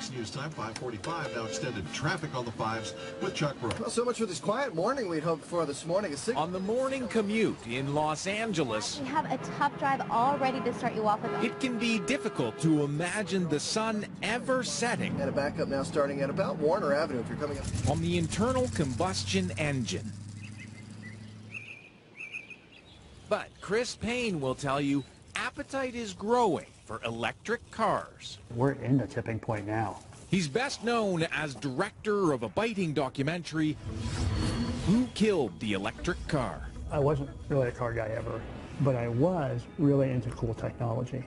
6 News Time, 5:45. Now extended traffic on the 5s with Chuck Brooks. Well, so much for this quiet morning we'd hoped for this morning. On the morning commute in Los Angeles, we have a tough drive all ready to start you off with. It can be difficult to imagine the sun ever setting. And a backup now starting at about Warner Avenue if you're coming up. On the internal combustion engine. But Chris Payne will tell you appetite is growing for electric cars. We're in the tipping point now. He's best known as director of a biting documentary, Who Killed the Electric Car? I wasn't really a car guy ever, but I was really into cool technology.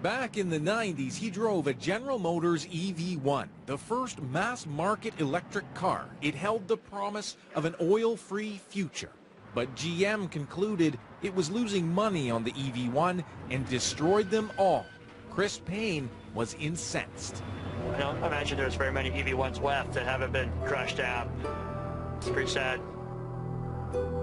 Back in the 90s, he drove a General Motors EV1, the first mass-market electric car. It held the promise of an oil-free future. But GM concluded it was losing money on the EV1 and destroyed them all. Chris Payne was incensed. I don't imagine there's very many EV1s left that haven't been crashed out. It's pretty sad.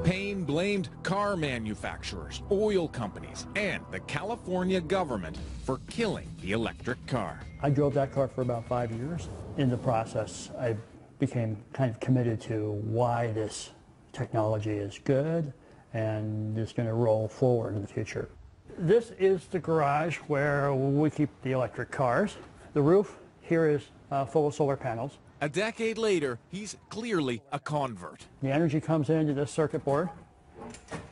Payne blamed car manufacturers, oil companies, and the California government for killing the electric car. I drove that car for about 5 years. In the process, I became kind of committed to why this technology is good and is going to roll forward in the future. This is the garage where we keep the electric cars. The roof here is full of solar panels. A decade later, he's clearly a convert. The energy comes into this circuit board,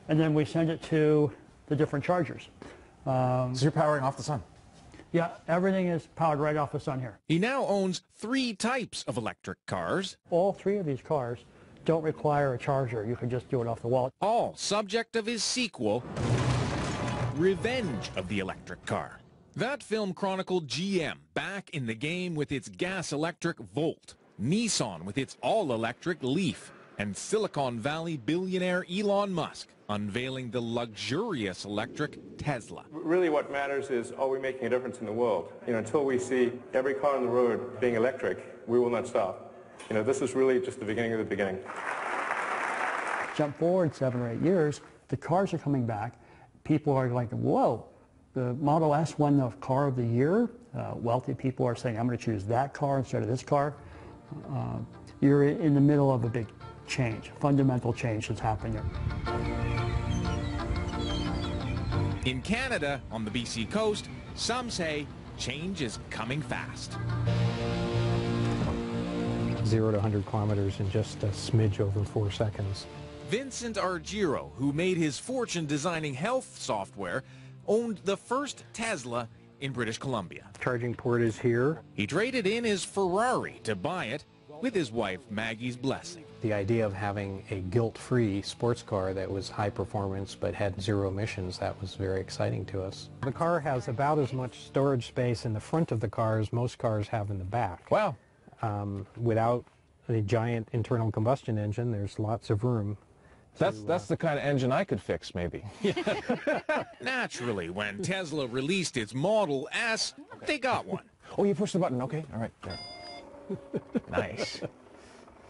and then we send it to the different chargers. So you're powering off the sun? Yeah, everything is powered right off the sun here. He now owns 3 types of electric cars. All 3 of these cars don't require a charger. You can just do it off the wall. All subject of his sequel, Revenge of the Electric Car. That film chronicled GM back in the game with its gas-electric Volt, Nissan with its all-electric Leaf, and Silicon Valley billionaire Elon Musk unveiling the luxurious electric Tesla. Really what matters is, are we making a difference in the world? Until we see every car on the road being electric, we will not stop. This is really just the beginning of the beginning. Jump forward 7 or 8 years, the cars are coming back. People are like, whoa, the Model S won the car of the year. Wealthy people are saying, I'm going to choose that car instead of this car. You're in the middle of a big change, fundamental change that's happening here. In Canada, on the BC coast, some say change is coming fast. 0 to 100 kilometers in just a smidge over 4 seconds. Vincent Argiro, who made his fortune designing health software, owned the first Tesla in British Columbia. Charging port is here. He traded in his Ferrari to buy it with his wife Maggie's blessing. The idea of having a guilt-free sports car that was high performance but had 0 emissions, that was very exciting to us. The car has about as much storage space in the front of the car as most cars have in the back. Wow. Without a giant internal combustion engine, there's lots of room. That's the kind of engine I could fix, maybe. Naturally, when Tesla released its Model S, they got one. Oh, you pushed the button. Okay, all right. There. Nice.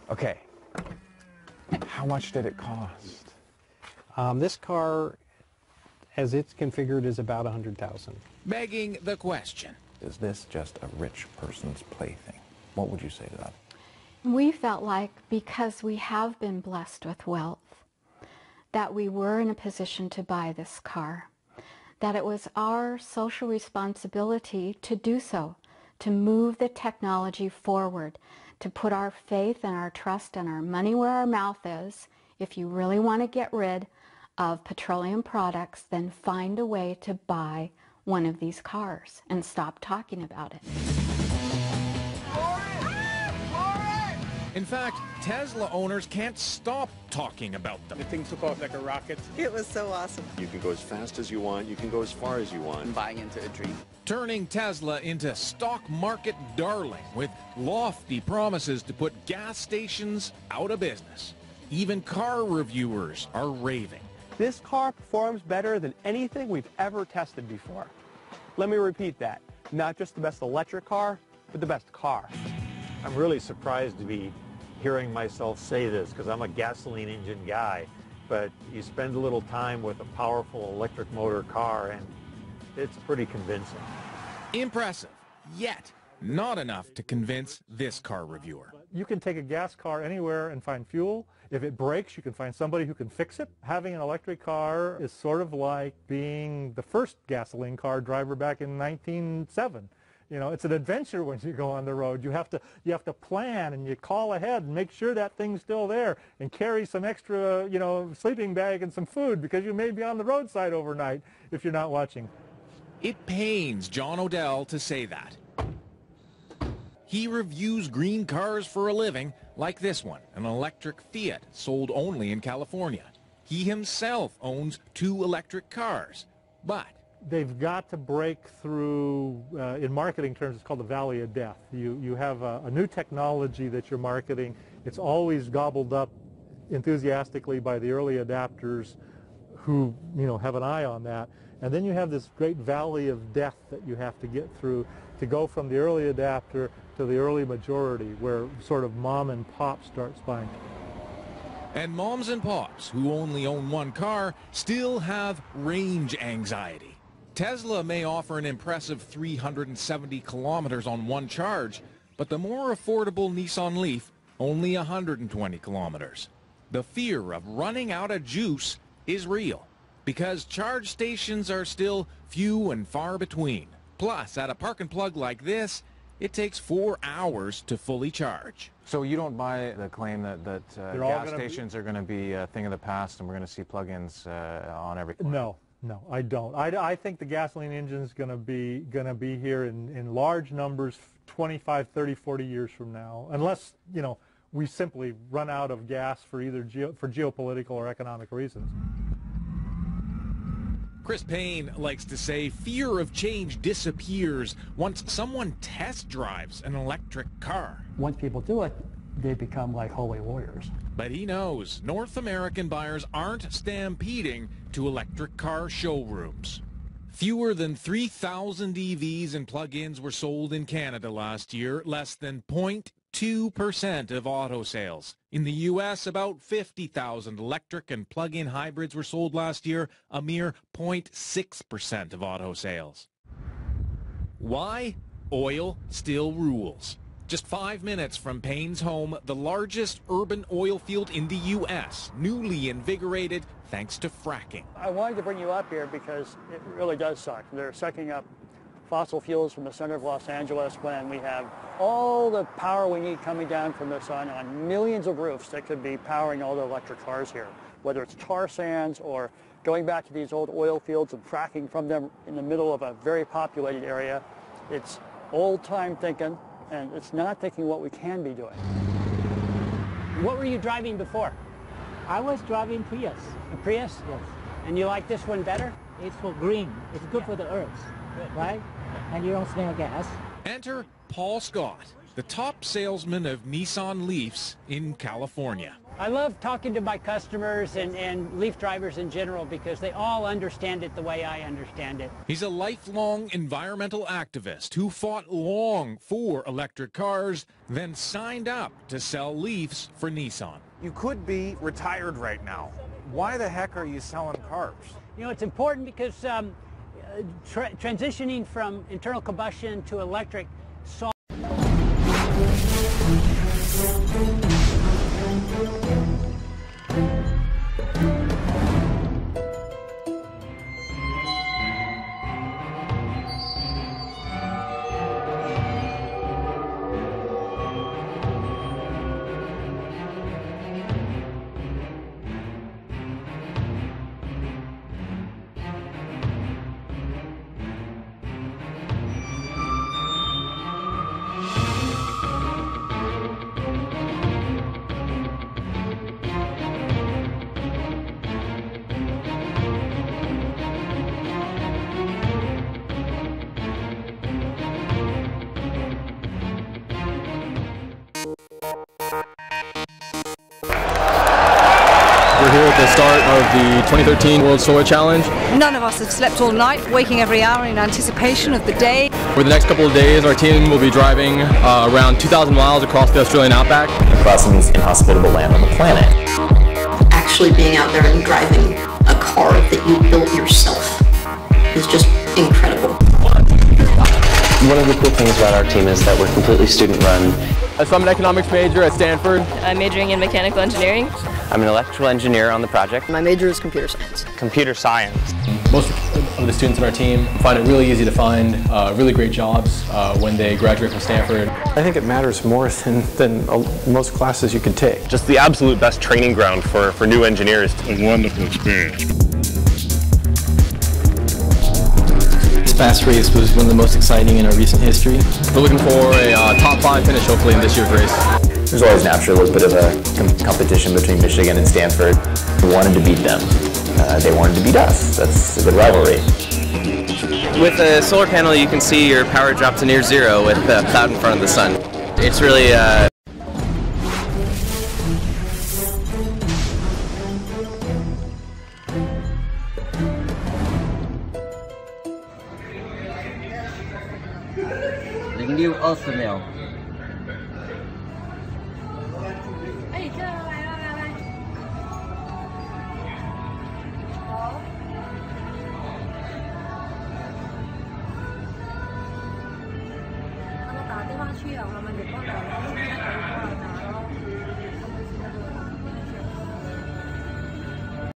Okay. How much did it cost? This car, as it's configured, is about $100,000. Begging the question. Is this just a rich person's plaything? What would you say to that? We felt like because we have been blessed with wealth, that we were in a position to buy this car, that it was our social responsibility to do so, to move the technology forward, to put our faith and our trust and our money where our mouth is. If you really want to get rid of petroleum products, then find a way to buy one of these cars and stop talking about it. In fact, Tesla owners can't stop talking about them. The thing took off like a rocket. It was so awesome. You can go as fast as you want. You can go as far as you want. I'm buying into a dream. Turning Tesla into stock market darling with lofty promises to put gas stations out of business. Even car reviewers are raving. This car performs better than anything we've ever tested before. Let me repeat that. Not just the best electric car, but the best car. I'm really surprised to be hearing myself say this because I'm a gasoline engine guy, but you spend a little time with a powerful electric motor car and it's pretty convincing. Impressive, yet not enough to convince this car reviewer. You can take a gas car anywhere and find fuel. If it breaks, you can find somebody who can fix it. Having an electric car is sort of like being the first gasoline car driver back in 1907. You know, it's an adventure when you go on the road. You have to plan, and you call ahead and make sure that thing's still there, and carry some extra, you know, sleeping bag and some food, because you may be on the roadside overnight if you're not watching. It pains John Odell to say that. He reviews green cars for a living, like this one, an electric Fiat sold only in California. He himself owns 2 electric cars, but they've got to break through, in marketing terms, it's called the valley of death. You have a new technology that you're marketing. It's always gobbled up enthusiastically by the early adapters who, you know, have an eye on that. And then you have this great valley of death that you have to get through to go from the early adapter to the early majority, where sort of mom and pop starts buying. And moms and pops who only own 1 car still have range anxiety. Tesla may offer an impressive 370 kilometers on 1 charge, but the more affordable Nissan Leaf, only 120 kilometers. The fear of running out of juice is real, because charge stations are still few and far between. Plus, at a park and plug like this, it takes 4 hours to fully charge. So you don't buy the claim that gas stations are going to be a thing of the past and we're going to see plug-ins on every corner? No, I don't. I think the gasoline engine is going to be here in large numbers 25, 30, 40 years from now, unless, you know, we simply run out of gas for either geopolitical or economic reasons. Chris Payne likes to say fear of change disappears once someone test drives an electric car. Once people do it, they become like holy warriors. But he knows North American buyers aren't stampeding to electric car showrooms. Fewer than 3,000 EVs and plug-ins were sold in Canada last year, less than 0.2% of auto sales. In the U.S., about 50,000 electric and plug-in hybrids were sold last year, a mere 0.6% of auto sales. Why? Oil still rules. Just 5 minutes from Payne's home, the largest urban oil field in the U.S., newly invigorated thanks to fracking. I wanted to bring you up here because it really does suck. They're sucking up fossil fuels from the center of Los Angeles when we have all the power we need coming down from the sun on millions of roofs that could be powering all the electric cars here. Whether it's tar sands or going back to these old oil fields and fracking from them in the middle of a very populated area, it's old-time thinking, and it's not thinking what we can be doing. What were you driving before? I was driving Prius. A Prius? Yes. And you like this one better? It's for green. It's good for the earth, right? And you don't smell gas. Enter Paul Scott, the top salesman of Nissan Leafs in California. I love talking to my customers and Leaf drivers in general because they all understand it the way I understand it. He's a lifelong environmental activist who fought long for electric cars, then signed up to sell Leafs for Nissan. You could be retired right now. Why the heck are you selling cars? You know, it's important because transitioning from internal combustion to electric solves We're here at the start of the 2013 World Solar Challenge. None of us have slept all night, waking every hour in anticipation of the day. For the next couple of days, our team will be driving around 2,000 miles across the Australian outback. Crossing these inhospitable land on the planet. Actually being out there and driving a car that you built yourself is just incredible. One of the cool things about our team is that we're completely student-run. So I'm an economics major at Stanford. I'm majoring in mechanical engineering. I'm an electrical engineer on the project. My major is computer science. Computer science. Most of the students on our team find it really easy to find really great jobs when they graduate from Stanford. I think it matters more than most classes you could take. Just the absolute best training ground for new engineers. A wonderful experience. This past race was one of the most exciting in our recent history. We're looking for a top 5 finish hopefully in this year's race. There's always naturally a little bit of a competition between Michigan and Stanford. We wanted to beat them. They wanted to beat us. That's a good rivalry. With a solar panel, you can see your power drop to near zero with a cloud in front of the sun. It's really The new Ultramil.